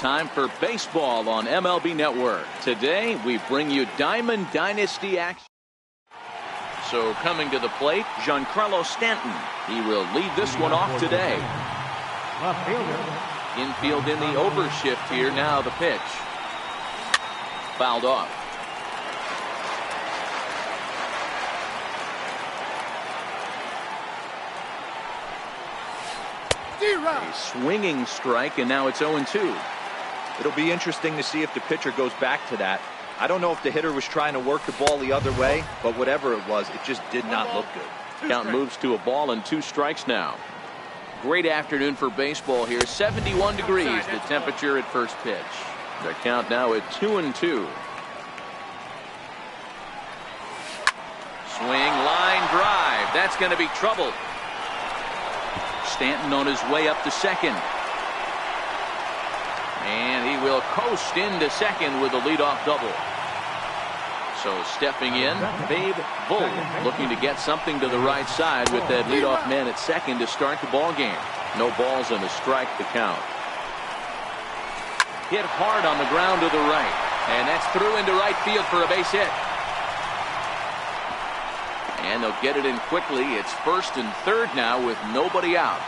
time for baseball on MLB Network. Today we bring you Diamond Dynasty action. So coming to the plate, Giancarlo Stanton. He will lead this one off today. Infield in the overshift here. Now the pitch. Fouled off. A swinging strike, and now it's 0-2. It'll be interesting to see if the pitcher goes back to that. I don't know if the hitter was trying to work the ball the other way, but whatever it was, it just did not look good. Count moves to a ball and 2 strikes now. Great afternoon for baseball here. 71 degrees the temperature at first pitch. The count now at 2-2. Swing, line drive. That's going to be trouble. Stanton on his way up to second. And he will coast into second with a leadoff double. So stepping in, Babe Bull looking to get something to the right side with that leadoff man at second to start the ball game. No balls and a strike to count. Hit hard on the ground to the right. And that's through into right field for a base hit. And they'll get it in quickly. It's first and third now with nobody out.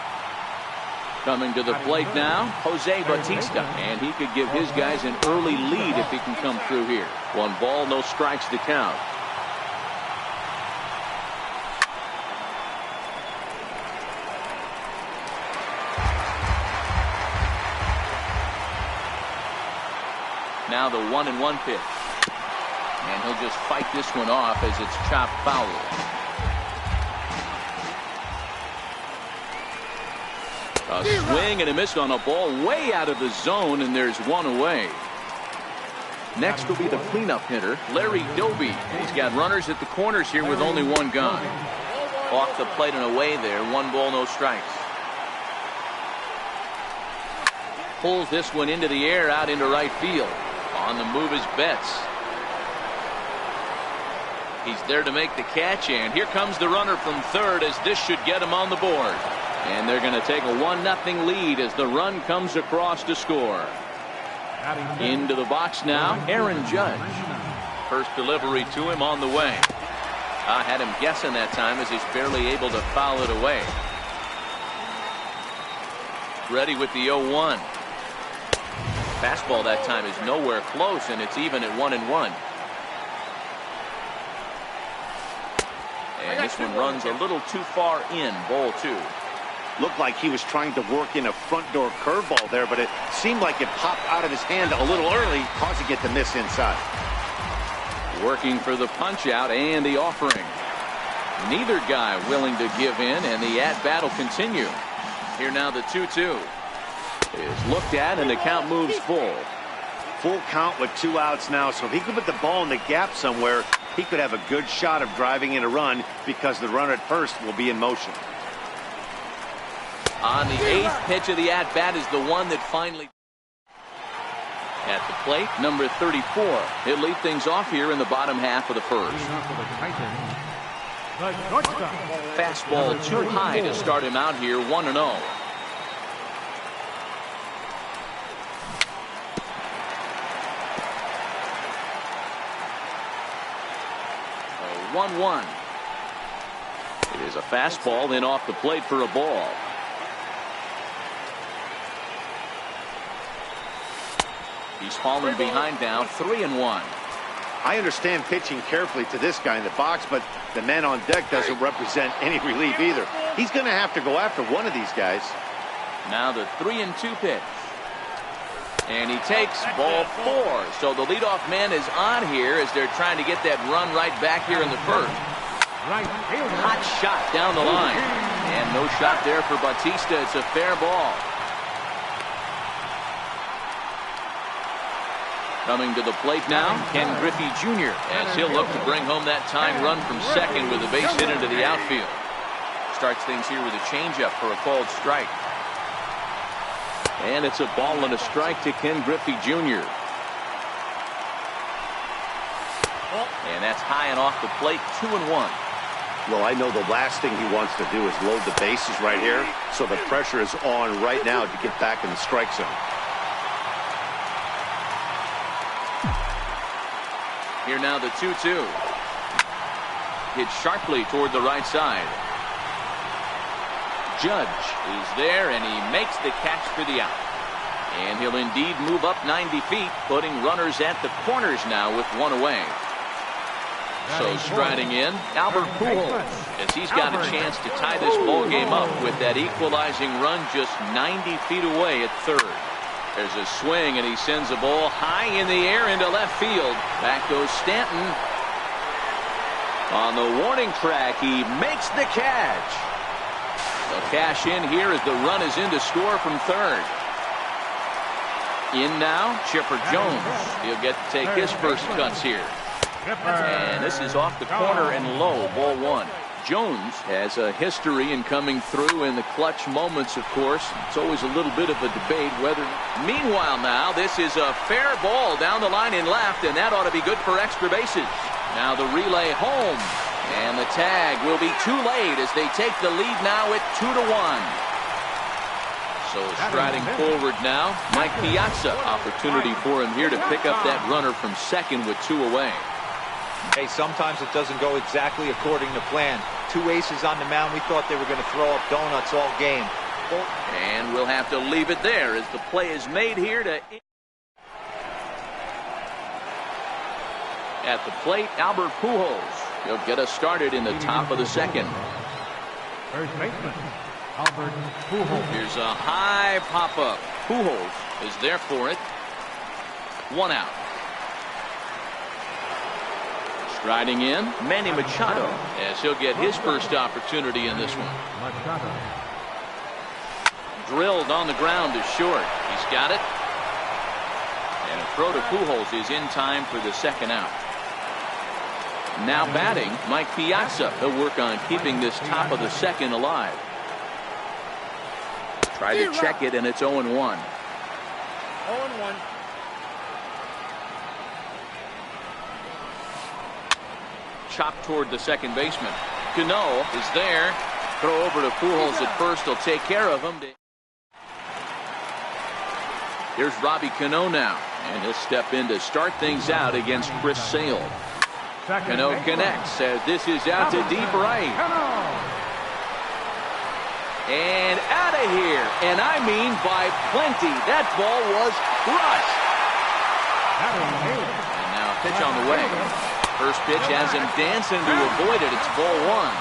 Coming to the plate now, Jose Bautista. And he could give his guys an early lead if he can come through here. 1 ball, no strikes to count. Now the 1-1 pitch. And he'll just fight this one off as it's chopped foul. A swing and a miss on a ball way out of the zone, and there's 1 away. Next will be the cleanup hitter, Larry Doby. He's got runners at the corners here with only 1 gone. Off the plate and away there. 1 ball, no strikes. Pulls this one into the air out into right field. On the move is Betts. He's there to make the catch, and here comes the runner from third as this should get him on the board. And they're going to take a 1-0 lead as the run comes across to score. Into the box now, Aaron Judge. First delivery to him on the way. I had him guessing that time as he's barely able to foul it away. Ready with the 0-1. Fastball that time is nowhere close, and it's even at 1-1. And this one runs a little too far in, ball 2. Looked like he was trying to work in a front door curveball there, but it seemed like it popped out of his hand a little early, causing it to miss inside. Working for the punch out and the offering. Neither guy willing to give in, and the at-bat will continue. Here now the 2-2 is looked at, and the count moves full. Full count with 2 outs now, so if he could put the ball in the gap somewhere, he could have a good shot of driving in a run because the runner at first will be in motion. On the 8th pitch of the at-bat is the one that finally. At the plate, number 34. He'll lead things off here in the bottom half of the first. Fastball too high to start him out here, 1-0. A 1-1. It is a fastball, then off the plate for a ball. He's fallen behind now, 3-1. I understand pitching carefully to this guy in the box, but the man on deck doesn't represent any relief either. He's going to have to go after one of these guys. Now the 3-2 pitch. And he takes ball 4. So the leadoff man is on here as they're trying to get that run right back here in the first. Hot shot down the line. And no shot there for Bautista. It's a fair ball. Coming to the plate now, Ken Griffey Jr. as he'll look to bring home that tying run from second with a base hit into the outfield. Starts things here with a changeup for a called strike. And it's a ball and a strike to Ken Griffey Jr. And that's high and off the plate, 2-1. Well, I know the last thing he wants to do is load the bases right here, so the pressure is on right now to get back in the strike zone. Here now the 2-2. Hit sharply toward the right side. Judge is there, and he makes the catch for the out. And he'll indeed move up 90 feet, putting runners at the corners now with one away. So striding in, Albert Pujols, as he's got a chance to tie this ball game up with that equalizing run just 90 feet away at third. There's a swing, and he sends a ball high in the air into left field. Back goes Stanton. On the warning track, he makes the catch. They'll cash in here as the run is in to score from third. In now, Chipper Jones. He'll get to take his first cuts here. And this is off the corner and low, ball one. Jones has a history in coming through in the clutch moments, of course. It's always a little bit of a debate whether. Meanwhile now, this is a fair ball down the line in left, and that ought to be good for extra bases. Now the relay home, and the tag will be too late as they take the lead now at 2-1. So striding forward now, Mike Piazza. Opportunity for him here to pick up that runner from second with two away. Hey, sometimes it doesn't go exactly according to plan. Two aces on the mound. We thought they were going to throw up donuts all game. And we'll have to leave it there as the play is made here to. At the plate, Albert Pujols. He'll get us started in the top of the second. First baseman, Albert Pujols. Here's a high pop-up. Pujols is there for it. One out. Striding in, Manny Machado, as he'll get his first opportunity in this one. Machado. Drilled on the ground to short. He's got it. And a throw to Pujols is in time for the second out. Now batting, Mike Piazza. He'll work on keeping this top of the second alive. Try to check it, and it's 0-1. 0-1. Chopped toward the second baseman. Cano is there. Throw over to Pujols at first. He'll take care of him. Here's Robbie Cano now, and he'll step in to start things out against Chris Sale. Cano connects as this is out to deep right. And out of here, and I mean by plenty. That ball was crushed. And now a pitch on the way. First pitch has him dancing to avoid it. It's ball one.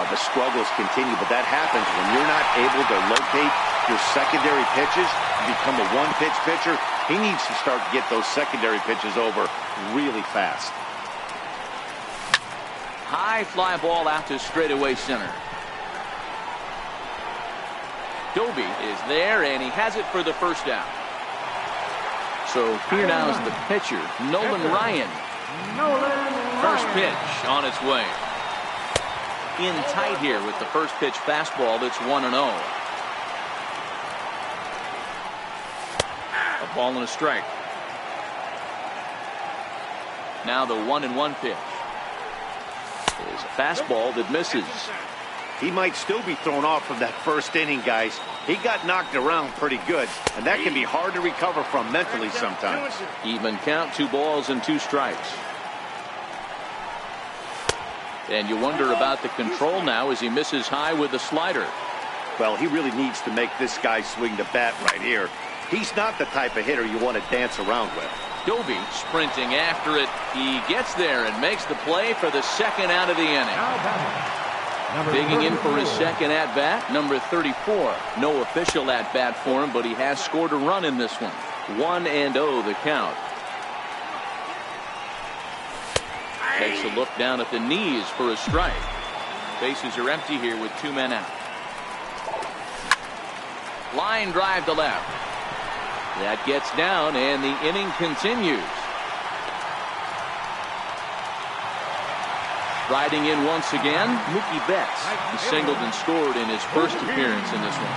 The struggles continue, but that happens when you're not able to locate your secondary pitches. You become a one-pitch pitcher. He needs to start to get those secondary pitches over really fast. High fly ball out to straightaway center. Doby is there, and he has it for the first out. So here now is the pitcher, Nolan Ryan. First pitch on its way. In tight here with the first pitch fastball that's 1-0. A ball and a strike. Now the 1-1 pitch. Is a fastball that misses. He might still be thrown off from that first inning, guys. He got knocked around pretty good, and that can be hard to recover from mentally sometimes. Even count, 2 balls and 2 strikes. And you wonder about the control now as he misses high with the slider. Well, he really needs to make this guy swing the bat right here. He's not the type of hitter you want to dance around with. Doby sprinting after it. He gets there and makes the play for the second out of the inning. Digging in for his second at-bat, number 34. No official at-bat for him, but he has scored a run in this one. 1-0 the count. Takes a look down at the knees for a strike. Bases are empty here with 2 men out. Line drive to left. That gets down, and the inning continues. Riding in once again, Mookie Betts. He singled and scored in his first appearance in this one.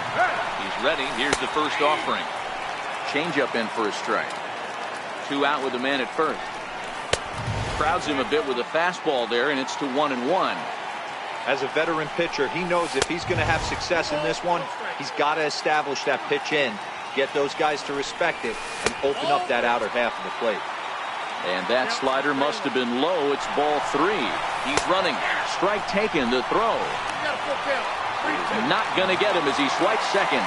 He's ready. Here's the first offering. Changeup in for a strike. 2 out with the man at first. Crowds him a bit with a fastball there, and it's to 1-1. As a veteran pitcher, he knows if he's going to have success in this one, he's got to establish that pitch in, get those guys to respect it, and open up that outer half of the plate. And that slider must have been low. It's ball 3. He's running. Strike taken. The throw. Not going to get him as he swipes second.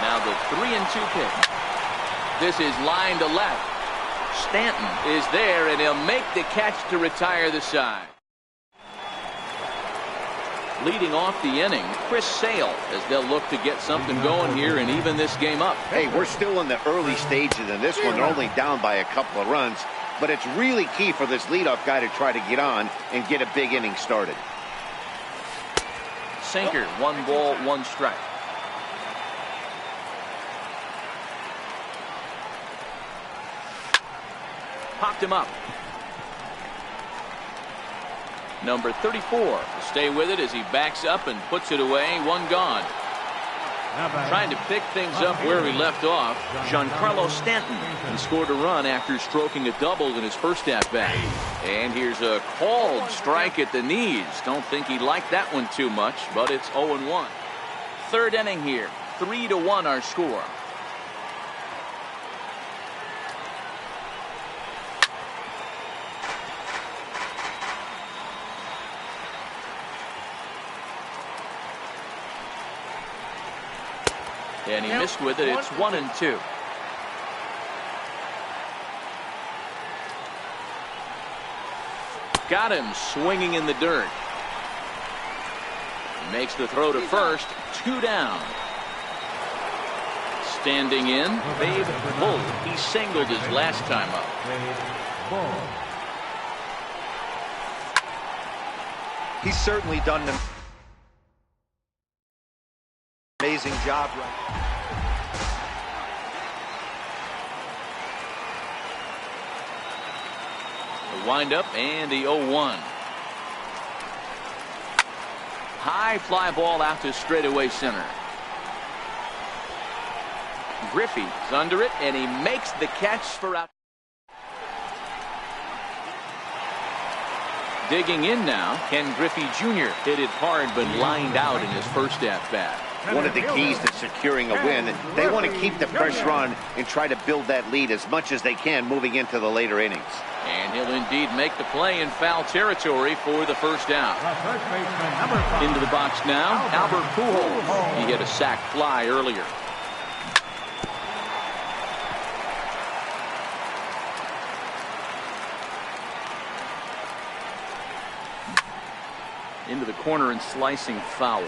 Now the 3-2 pitch. This is line to left. Stanton is there, and he'll make the catch to retire the side. Leading off the inning, Chris Sale, as they'll look to get something going here and even this game up. Hey, we're still in the early stages in this one. They're only down by a couple of runs, but it's really key for this leadoff guy to try to get on and get a big inning started. Sinker, 1 ball, 1 strike. Popped him up. Number 34 will stay with it as he backs up and puts it away. 1 gone. Trying to pick things up where we left off, Giancarlo Stanton. He scored a run after stroking a double in his first at-bat. And here's a called strike at the knees. Don't think he liked that one too much, but it's 0-1. Third inning here. 3-1 our score. And he missed with it. It's 1-2. Got him swinging in the dirt. Makes the throw to first. 2 down. Standing in, Babe Bull. He singled his last time up. He's certainly done an amazing job right. The windup and the 0-1. High fly ball out to straightaway center. Griffey's under it, and he makes the catch for out. Digging in now, Ken Griffey Jr. hit it hard but lined out in his first at-bat. One of the keys to securing a win. They want to keep the pressure on and try to build that lead as much as they can moving into the later innings. And he'll indeed make the play in foul territory for the first out. Into the box now, Albert Pujols. He hit a sac fly earlier. Into the corner and slicing foul.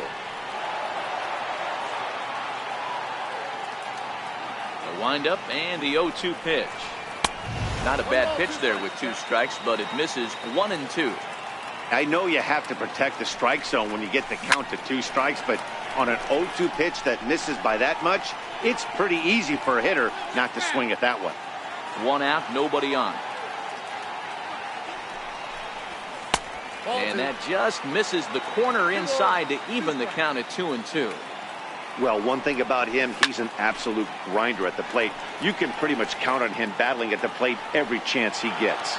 The windup and the 0-2 pitch. Not a bad pitch there with 2 strikes, but it misses. 1-2. I know you have to protect the strike zone when you get the count to 2 strikes, but on an 0-2 pitch that misses by that much, it's pretty easy for a hitter not to swing at that one. 1 out, nobody on. And that just misses the corner inside to even the count at 2-2. Well, one thing about him, he's an absolute grinder at the plate. You can pretty much count on him battling at the plate every chance he gets.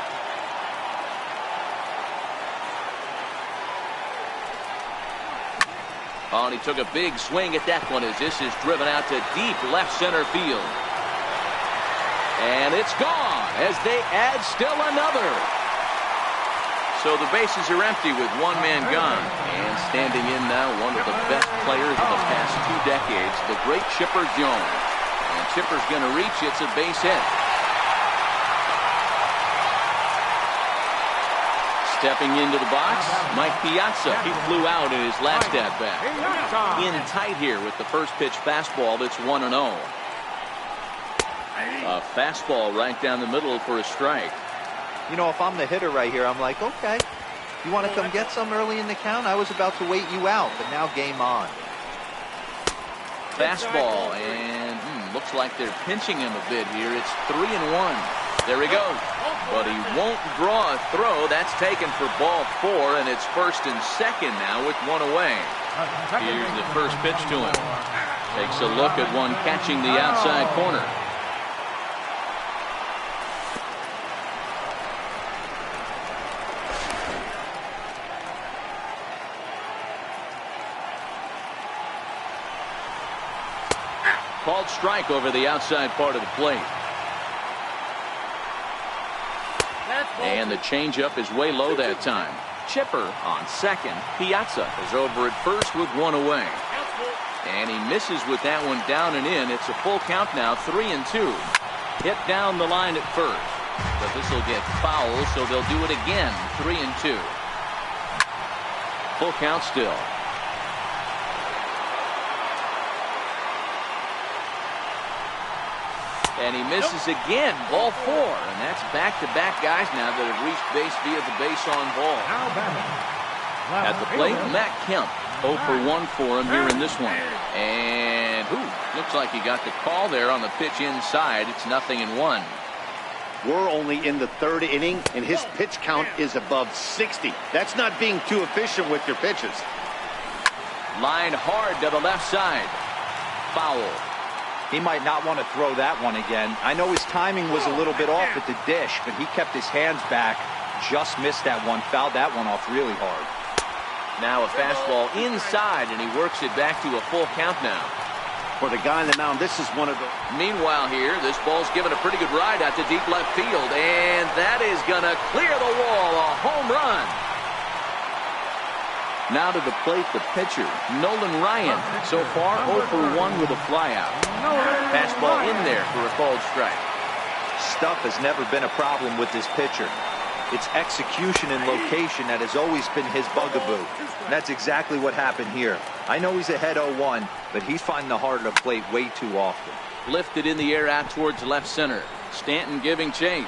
Oh, and he took a big swing at that one as this is driven out to deep left center field. And it's gone as they add still another. So the bases are empty with 1 man gone. And standing in now, one of the best players of the past 2 decades, the great Chipper Jones. And Chipper's going to reach. It's a base hit. Stepping into the box, Mike Piazza. He flew out in his last at-bat. In tight here with the first pitch fastball that's 1-0. A fastball right down the middle for a strike. You know, if I'm the hitter right here, I'm like, okay, you want to come get some early in the count? I was about to wait you out, but now game on. Fastball, and looks like they're pinching him a bit here. It's 3-1. There he goes. But he won't draw a throw. That's taken for ball 4, and it's 1st and 2nd now with 1 away. Here's the first pitch to him. Takes a look at one catching the outside corner. Called strike over the outside part of the plate. And the changeup is way low that time. Chipper on second. Piazza is over at first with one away. And he misses with that one down and in. It's a full count now, 3-2. Hit down the line at first. But this will get foul, so they'll do it again, 3-2. Full count still. And he misses again, ball 4. And that's back-to-back guys now that have reached base via the base on ball. At the plate, Matt Kemp. 0 for 1 for him here in this one. And looks like he got the call there on the pitch inside. It's 0-1. We're only in the 3rd inning, and his pitch count is above 60. That's not being too efficient with your pitches. Line hard to the left side. Foul. He might not want to throw that one again. I know his timing was a little bit off at the dish, but he kept his hands back. Just missed that one. Fouled that one off really hard. Now a fastball inside, and he works it back to a full count now. For the guy on the mound, this is one of the... Meanwhile here, this ball's given a pretty good ride out to deep left field, and that is going to clear the wall. A home run. Now to the plate, the pitcher, Nolan Ryan. So far, 0 for 1 with a flyout. Fastball in there for a called strike. Stuff has never been a problem with this pitcher. It's execution and location that has always been his bugaboo. And that's exactly what happened here. I know he's ahead 0-1, but he's finding the heart of the plate way too often. Lifted in the air out towards left center. Stanton giving chase.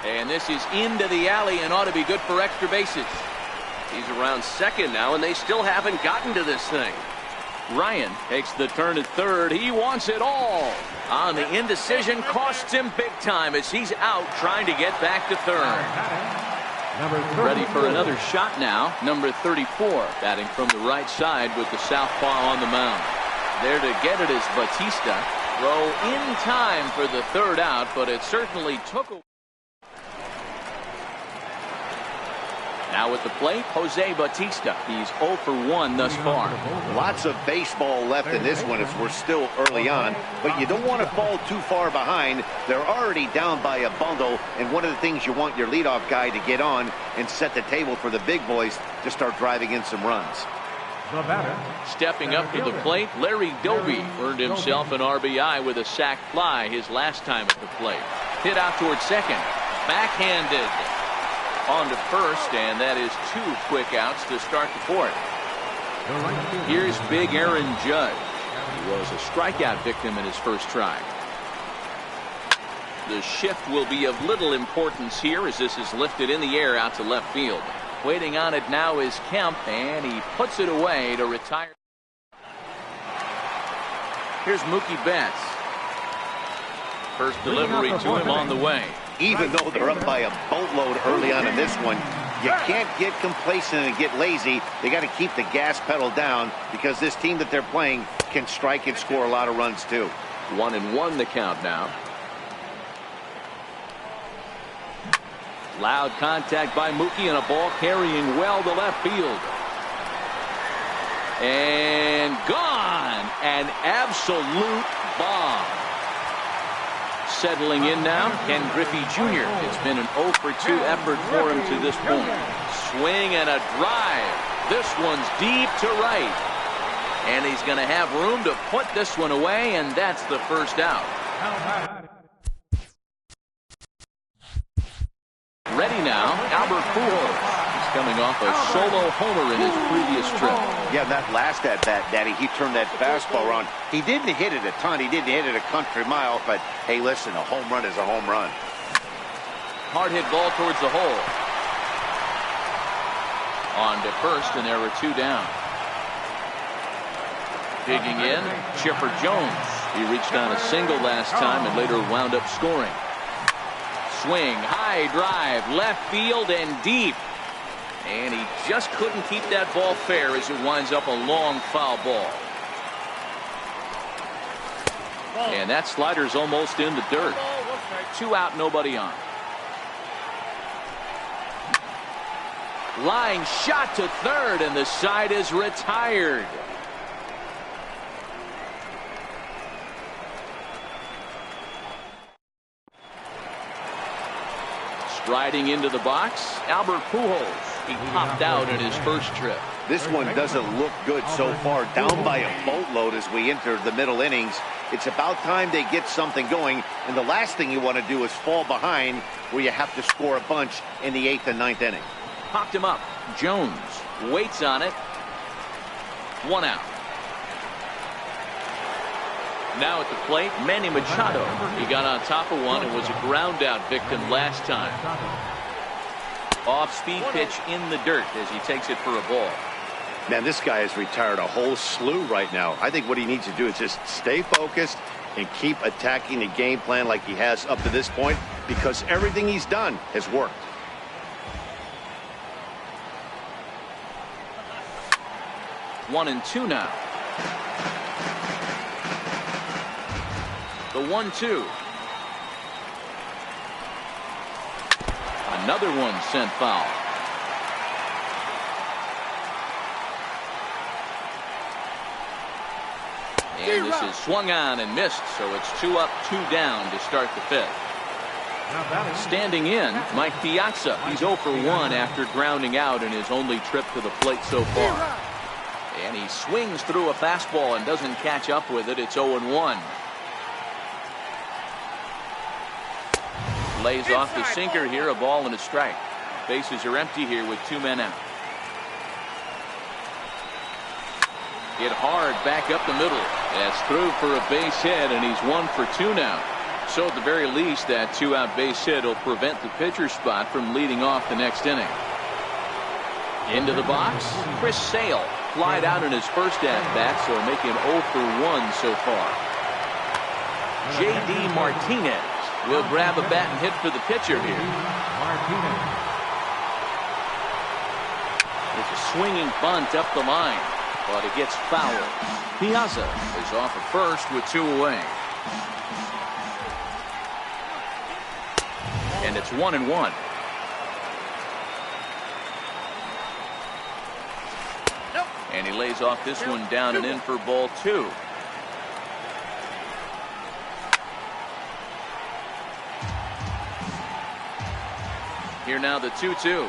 And this is into the alley and ought to be good for extra bases. He's around second now, and they still haven't gotten to this thing. Ryan takes the turn at third. He wants it all. On the indecision costs him big time as he's out trying to get back to third. Ready for another shot now. Number 34 batting from the right side with the southpaw on the mound. There to get it is Bautista. Throw in time for the third out, but it certainly took a... Now at the plate, Jose Bautista. He's 0 for 1 thus far. Lots of baseball left in this one as we're still early on, but you don't want to fall too far behind. They're already down by a bundle, and one of the things you want your leadoff guy to get on and set the table for the big boys to start driving in some runs. Stepping up to the plate, Larry Doby earned himself an RBI with a sac fly his last time at the plate. Hit out towards second. Backhanded. On to first, and that is 2 quick outs to start the 4th. Here's big Aaron Judge. He was a strikeout victim in his first try. The shift will be of little importance here as this is lifted in the air out to left field. Waiting on it now is Kemp, and he puts it away to retire. Here's Mookie Betts. First delivery to him on the way. Even though they're up by a boatload early on in this one, you can't get complacent and get lazy. They got to keep the gas pedal down because this team that they're playing can strike and score a lot of runs too. 1-1 the count now. Loud contact by Mookie and a ball carrying well to left field. And gone. An absolute bomb. Settling in now, Ken Griffey Jr. It's been an 0 for 2 effort for him to this point. Swing and a drive. This one's deep to right. And he's going to have room to put this one away, and that's the first out. Ready now, Albert Pujols. He's coming off a solo homer in his previous trip. Yeah, that last at-bat, Daddy, he turned that fastball around. He didn't hit it a ton. He didn't hit it a country mile, but hey, listen, a home run is a home run. Hard hit ball towards the hole. On to first, and there were 2 down. Digging in, Chipper Jones. He reached on a single last time and later wound up scoring. Swing, high drive, left field and deep. And he just couldn't keep that ball fair as it winds up a long foul ball. And that slider's almost in the dirt. 2 out, nobody on. Line shot to third, and the side is retired. Riding into the box, Albert Pujols. He popped out in his first trip. This one doesn't look good so far. Down by a boatload as we enter the middle innings. It's about time they get something going. And the last thing you want to do is fall behind where you have to score a bunch in the 8th and 9th inning. Popped him up. Jones waits on it. 1 out. Now at the plate, Manny Machado. He got on top of one and was a ground out victim last time. Off-speed pitch in the dirt as he takes it for a ball. Man, this guy has retired a whole slew right now. I think what he needs to do is just stay focused and keep attacking the game plan like he has up to this point, because everything he's done has worked. One and two now. The 1-2. Another one sent foul. And this is swung on and missed, so it's 2 up, 2 down to start the 5th. Standing in, Mike Piazza. He's 0 for 1 after grounding out in his only trip to the plate so far. And he swings through a fastball and doesn't catch up with it. It's 0-1. Lays off the sinker here, a ball and a strike. Bases are empty here with 2 men out. Hit hard back up the middle. That's through for a base hit, and he's 1 for 2 now. So at the very least, that 2-out base hit will prevent the pitcher spot from leading off the next inning. Into the box, Chris Sale. Flied out in his first at-bat, so making 0 for 1 so far. J.D. Martinez will grab a bat and hit for the pitcher here. It's a swinging bunt up the line, but it gets fouled. Piazza is off at first with 2 away. And it's 1-1. And he lays off this one down and in for ball 2. Here now the 2-2.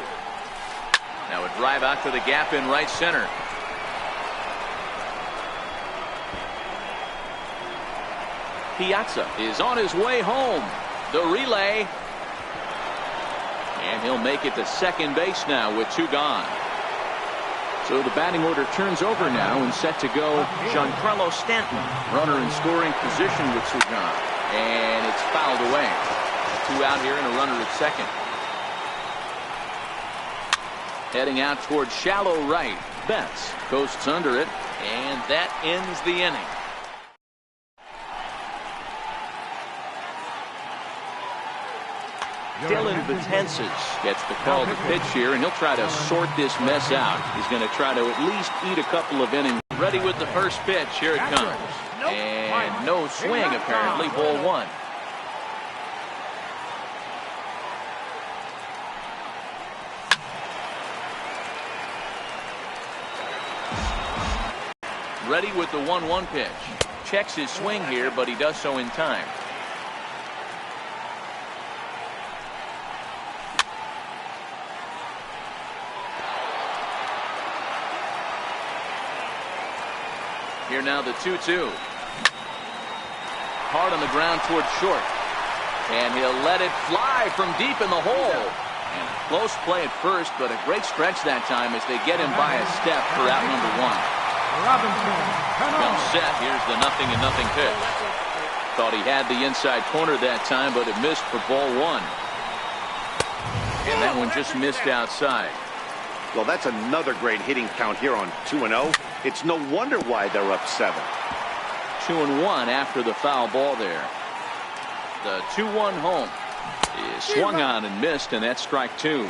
Now a drive out to the gap in right center. Piazza is on his way home. The relay. And he'll make it to second base now with 2 gone. So the batting order turns over now, and set to go Giancarlo Stanton. Runner in scoring position with 2 gone. And it's fouled away. 2 out here and a runner at second. Heading out towards shallow right. Betts coasts under it, and that ends the inning. Dylan Betances gets the call to pitch here, and he'll try to sort this mess out. He's going to try to at least eat a couple of innings. Ready with the first pitch. Here it comes. And no swing, apparently. Ball 1. Ready with the 1-1 pitch. Checks his swing here, but he does so in time. Here now the 2-2. Hard on the ground towards short. And he'll let it fly from deep in the hole. And close play at first, but a great stretch that time as they get him by a step for out number 1. Comes set. Here's the 0-0 pitch. Thought he had the inside corner that time, but it missed for ball 1. And that one just missed outside. Well, that's another great hitting count here on 2-0. It's no wonder why they're up 7. 2-1 after the foul ball there. The 2-1 home is swung on and missed, and that's strike 2.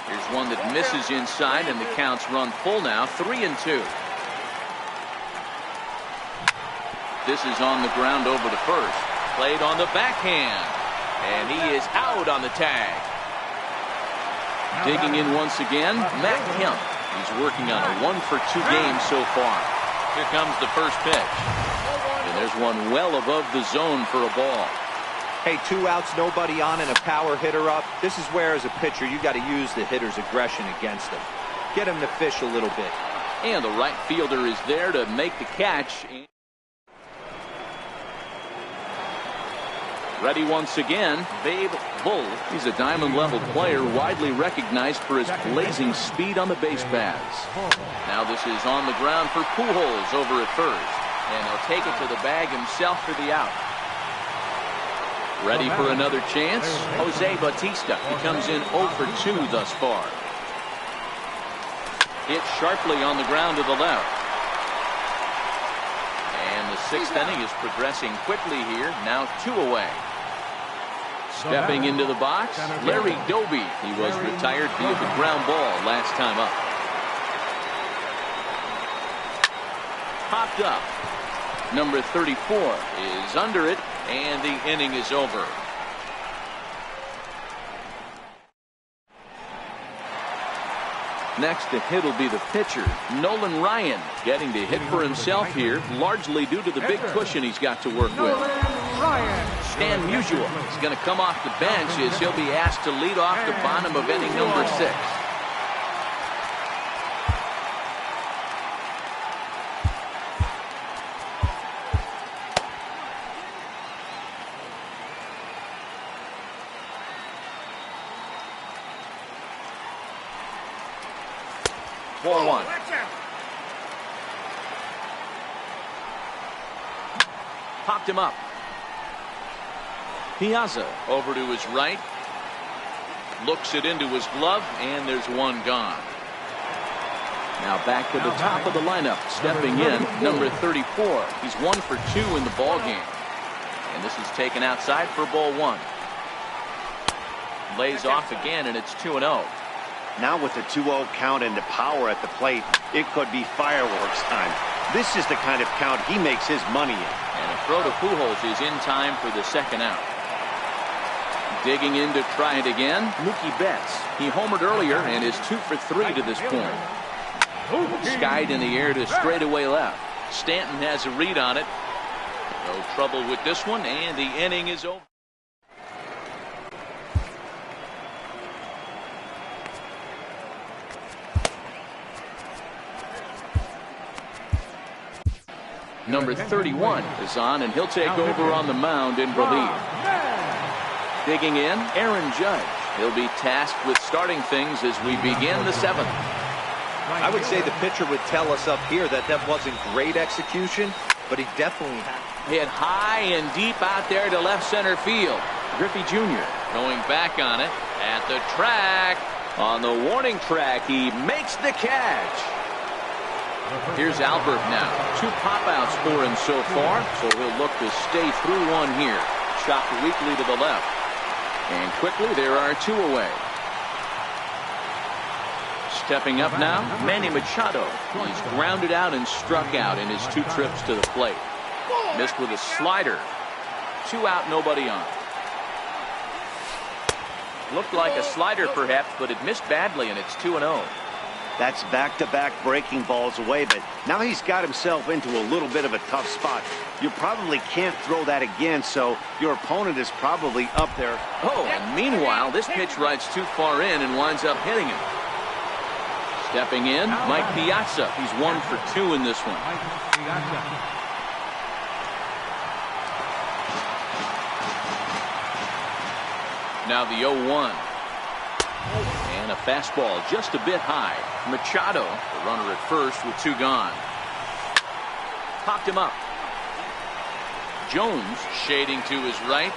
Here's one that misses inside, and the count's run full now. 3-2. This is on the ground over to first. Played on the backhand. And he is out on the tag. Digging in once again, Matt Kemp. He's working on a 1-for-2 game so far. Here comes the first pitch. The And there's one well above the zone for a ball. Hey, 2 outs, nobody on, and a power hitter up. This is where, as a pitcher, you got to use the hitter's aggression against him. Get him to fish a little bit. And the right fielder is there to make the catch. Ready once again, Babe Bull. He's a diamond-level player, widely recognized for his blazing speed on the base paths. Now this is on the ground for Pujols over at first. And he'll take it to the bag himself for the out. Ready for another chance? Jose Bautista. He comes in 0 for 2 thus far. Hit sharply on the ground to the left. And the 6th inning is progressing quickly here. Now 2 away. Stepping into the box, Larry Doby. He was retired via the ground ball last time up. Popped up. Number 34 is under it, and the inning is over. Next to hit will be the pitcher, Nolan Ryan, getting to hit for himself here, largely due to the big cushion he's got to work with. Stan Musial is going to come off the bench as he'll be asked to lead off the bottom of inning number 6. Ball 1. Popped him up. Piazza over to his right. Looks it into his glove, and there's one gone. Now back to the top of the lineup. Stepping in, number 34. He's 1 for 2 in the ball game. And this is taken outside for ball 1. Lays off again, and it's 2-0. Now with the 2-0 count and the power at the plate, it could be fireworks time. This is the kind of count he makes his money in. And a throw to Pujols is in time for the 2nd out. Digging in to try it again, Mookie Betts. He homered earlier and is 2 for 3 to this point. Skied in the air to straightaway left. Stanton has a read on it. No trouble with this one, and the inning is over. Number 31 is on, and he'll take over on the mound in relief. Digging in, Aaron Judge. He'll be tasked with starting things as we begin the 7th. I would say the pitcher would tell us up here that wasn't great execution, but he definitely had. Hit high and deep out there to left center field. Griffey Jr. going back on it at the track. On the warning track, he makes the catch. Here's Albert now. 2 pop-outs for him so far, so he'll look to stay through one here. Chopped weakly to the left. And quickly, there are 2 away. Stepping up now, Manny Machado. He's grounded out and struck out in his 2 trips to the plate. Missed with a slider. 2 out, nobody on. Looked like a slider perhaps, but it missed badly, and it's 2-0. That's back-to-back breaking balls away, but now he's got himself into a little bit of a tough spot. You probably can't throw that again, so your opponent is probably up there. Oh, and meanwhile, this pitch rides too far in and winds up hitting him. Stepping in, Mike Piazza. He's 1 for 2 in this one. Now the 0-1. And a fastball just a bit high. Machado, the runner at first with 2 gone. Popped him up. Jones shading to his right.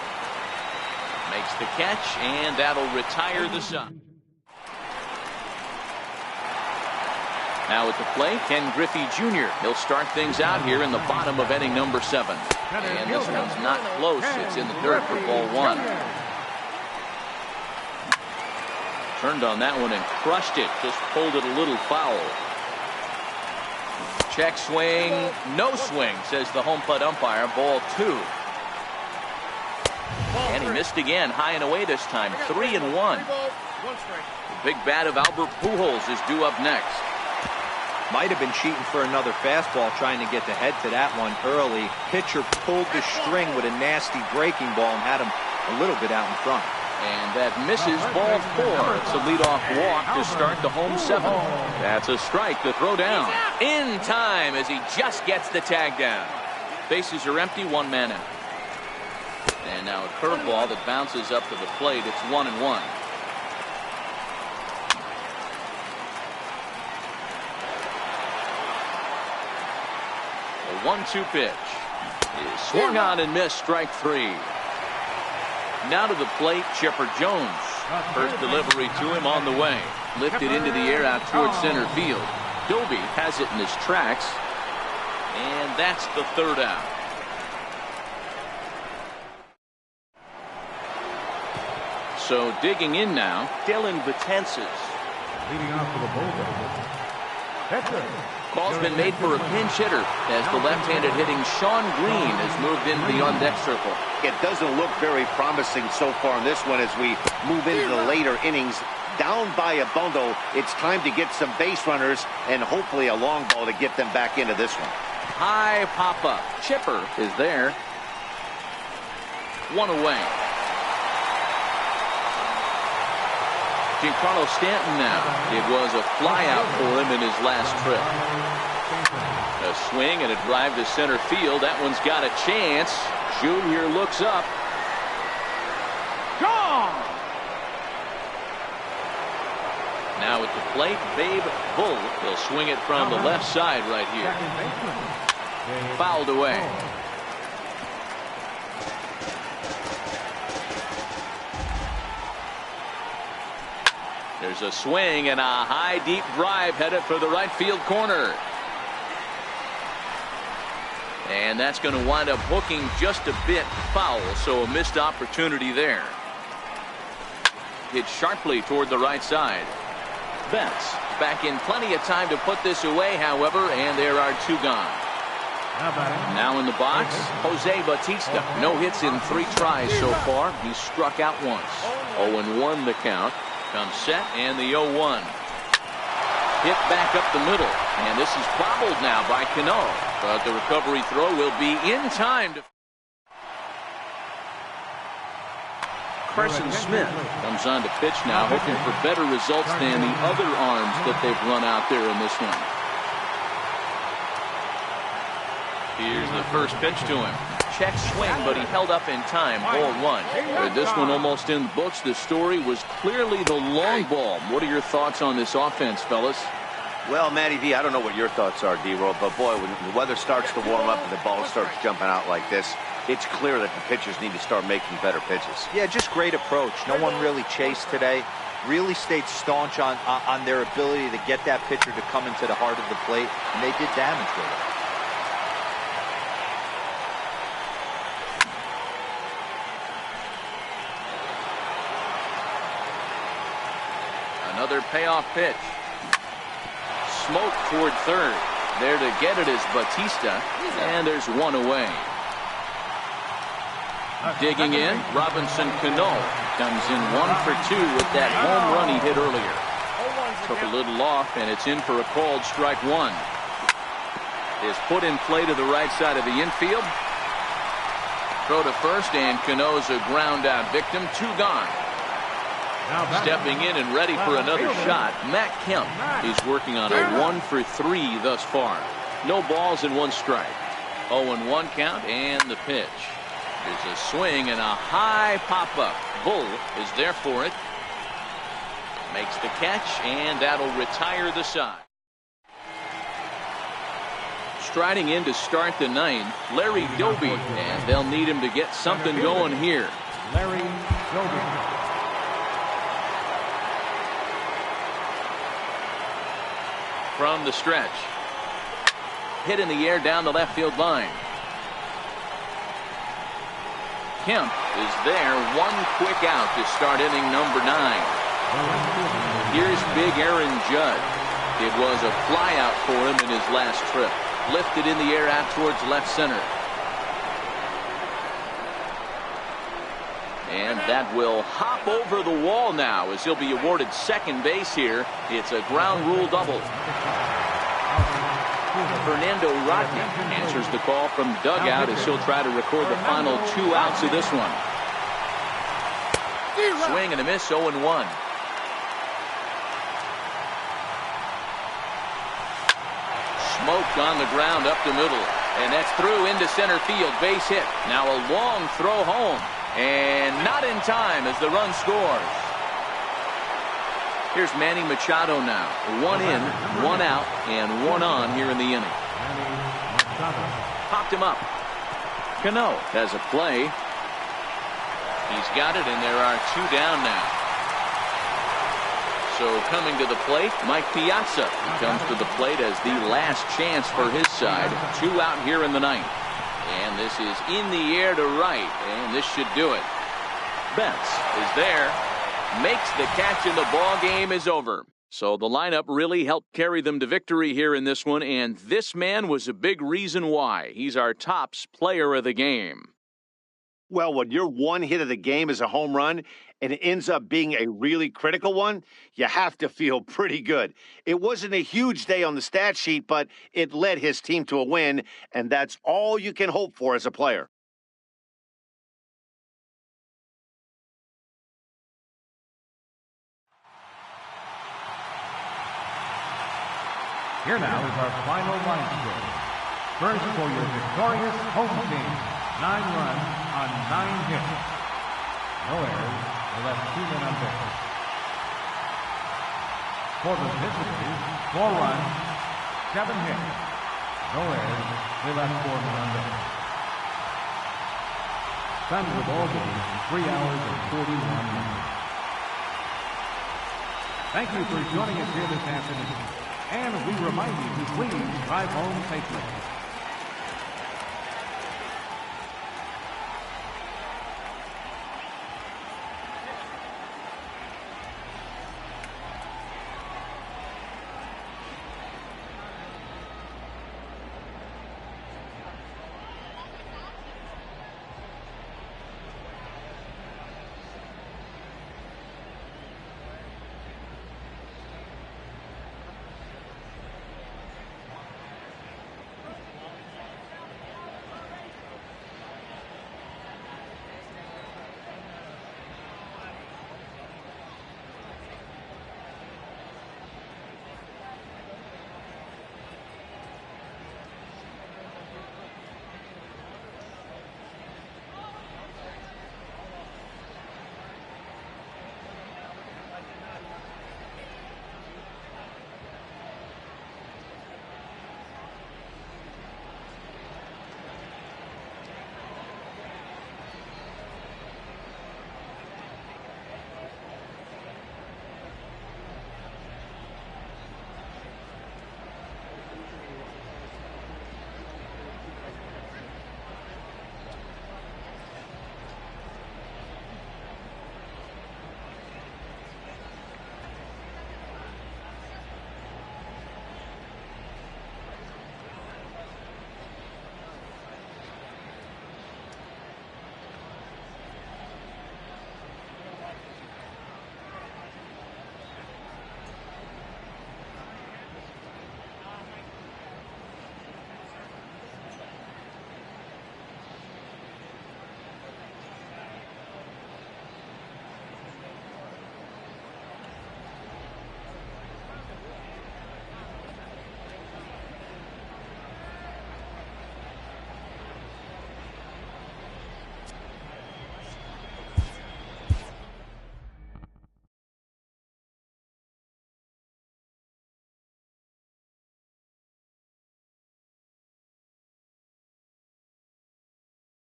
Makes the catch, and that'll retire the side. Now at the plate, Ken Griffey Jr. He'll start things out here in the bottom of inning number 7. And this one's not close. It's in the dirt for ball 1. Turned on that one and crushed it. Just pulled it a little foul. Check swing. No swing, says the home plate umpire. Ball 2. And he missed again. High and away this time. 3-1. The big bat of Albert Pujols is due up next. Might have been cheating for another fastball, trying to get the head to that one early. Pitcher pulled the string with a nasty breaking ball and had him a little bit out in front. And that misses ball 4. It's a leadoff walk to start the home 7th. That's a strike to throw down. In time as he just gets the tag down. Bases are empty, 1 man out. And now a curveball that bounces up to the plate. It's 1-1. A 1-2 pitch is swung on and missed, strike 3. Now to the plate, Chipper Jones. First delivery to him on the way. Lifted into the air out towards center field. Doby has it in his tracks. And that's the 3rd out. So digging in now, Dylan Betances. Leading off for the Bulldogs. Pitcher. Call's been made for a pinch hitter as the left-handed hitting Sean Green has moved into the on-deck circle. It doesn't look very promising so far in this one as we move into the later innings. Down by a bundle, it's time to get some base runners and hopefully a long ball to get them back into this one. High pop-up. Chipper is there. 1 away. Giancarlo Stanton now. It was a flyout for him in his last trip. A swing and a drive to center field. That one's got a chance. Junior looks up. Gone! Now at the plate, Babe Bull will swing it from the left side right here. Fouled away. There's a swing and a high deep drive headed for the right field corner. And that's going to wind up hooking just a bit foul, so a missed opportunity there. Hit sharply toward the right side. Betts back in plenty of time to put this away, however, and there are 2 gone. Now in the box, Jose Bautista. No hits in 3 tries so far. He struck out once. 0-1 the count. Comes set and the 0-1. Hit back up the middle. And this is bobbled now by Cano. But the recovery throw will be in time. Carson Smith comes on to pitch now, hoping for better results than the other arms that they've run out there in this one. Here's the first pitch to him. Check swing, but he held up in time. Ball 1. With this one almost in the books, the story was clearly the long ball. What are your thoughts on this offense, fellas? Well, Matty V, I don't know what your thoughts are, D-Roll, but boy, when the weather starts to warm up and the ball starts jumping out like this, it's clear that the pitchers need to start making better pitches. Yeah, just great approach. No one really chased today. Really stayed staunch on their ability to get that pitcher to come into the heart of the plate, and they did damage with it. Another payoff pitch. Smoke toward third. There to get it is Bautista, and there's 1 away. Digging in, Robinson Cano comes in 1 for 2 with that home run he hit earlier. Took a little off, and it's in for a called strike 1. Is put in play to the right side of the infield. Throw to first, and Cano's a ground out victim. 2 gone. Stepping in and ready for another shot, Matt Kemp. He's working on a 1 for 3 thus far. No balls and 1 strike. 0-1 count and the pitch. There's a swing and a high pop-up. Bull is there for it. Makes the catch, and that'll retire the side. Striding in to start the 9th, Larry Doby, and they'll need him to get something going here. Larry Doby. From the stretch. Hit in the air down the left field line. Kemp is there. 1 quick out to start inning number 9. Here's big Aaron Judd. It was a flyout for him in his last trip. Lifted in the air out towards left center. And that will hop over the wall now as he'll be awarded second base here. It's a ground rule double. Fernando Rodney answers the call from the dugout as he'll try to record the final 2 outs of this one. Swing and a miss, 0-1. Smoked on the ground up the middle, and that's through into center field, base hit. Now a long throw home, and not in time as the run scores. Here's Manny Machado now. 1 in, 1 out, and 1 on here in the inning. Popped him up. Cano has a play. He's got it, and there are 2 down now. So coming to the plate, Mike Piazza comes to the plate as the last chance for his side. 2 out here in the 9th. And this is in the air to right, and this should do it. Betts is there, makes the catch, and the ball game is over. So the lineup really helped carry them to victory here in this one, and this man was a big reason why. He's our tops player of the game. Well, when your one hit of the game is a home run and it ends up being a really critical one, you have to feel pretty good. It wasn't a huge day on the stat sheet, but it led his team to a win, and that's all you can hope for as a player. Here now is our final line score. First for your victorious home team. 9 runs on 9 hits. No errors. They left 2 men on base. For the visitors, 4 runs, 7 hits. No errors. They left 4 men on base. Suns with all games, 3 hours and 41 minutes. Thank you for joining us here this afternoon. And we remind you to please drive home safely.